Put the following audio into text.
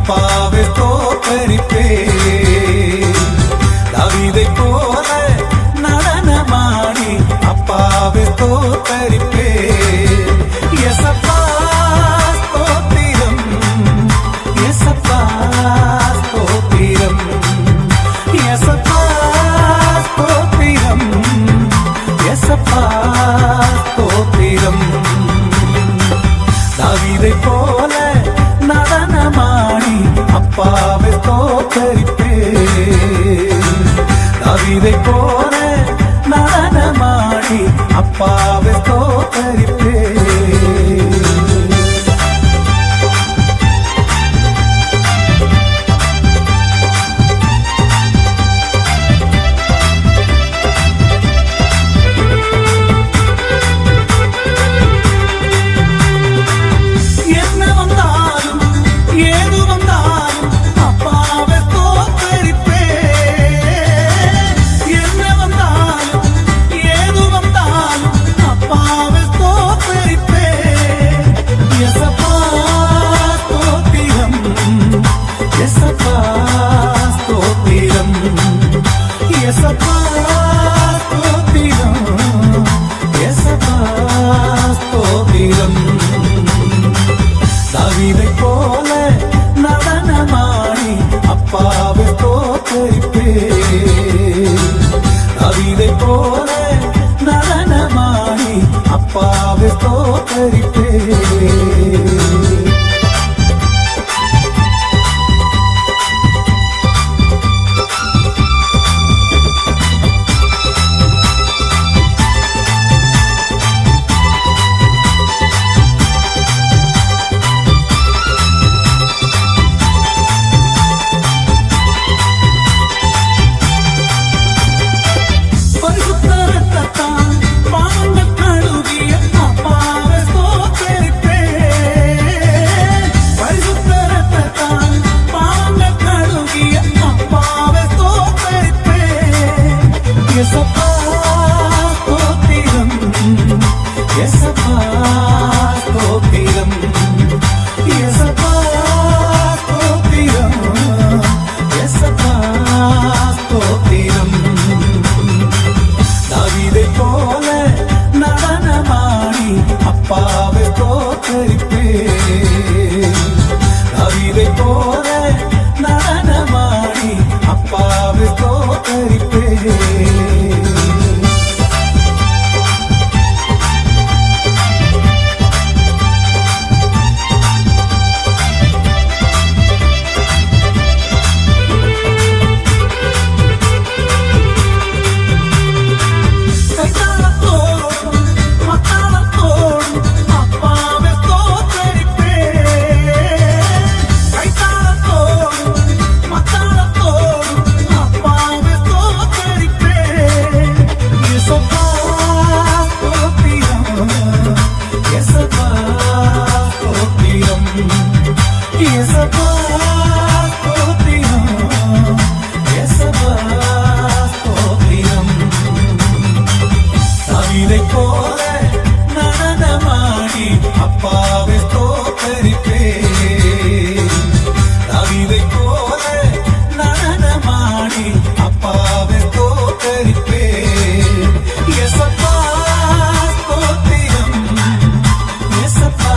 அப்பாவை தோற்கடிப்பேன். தாவீதை போல நடனமாடி அப்பாவை தோற்கடிப்பேன். ஏசப்பா ஸ்தோத்திரம், ஏசப்பா ஸ்தோத்திரம், ஏசப்பா ஸ்தோத்திரம், ஏசப்பா ஸ்தோத்திரம். தாவீதை போல நடனமாடி அப்பாவை தோற்கடிப்பேன். தாவீதை போல நடனமாடி அப்பாவை தோற்கடிப்பேன். தாவீதை போல நடனமாடி அப்பாவை தோற்கடிப்பேன். தாவீதை போல நடனமாடி அப்பாவை தோற்கடிப்பேன். ஏசப்பா ஸ்தோத்திரம், ஏசப்பா ஸ்தோத்திரம், ஏசப்பா ஸ்தோத்திரம், ஏசப்பா ஸ்தோத்திரம். தாவீதை போல நடனமாடி அப்பாவை தோற்கடிப்பேன். தாவீதை போல நடனமாடி அப்பாவை தோற்கடிப்பேன். தாவீதை போல நடனமாடி அப்பாவை தோற்கடிப்பேன். தாவீதை போல நடனமாடி அப்பாவை தோற்கடிப்பேன். ஏசப்பா ஸ்தோத்திரம், ஏசப்பா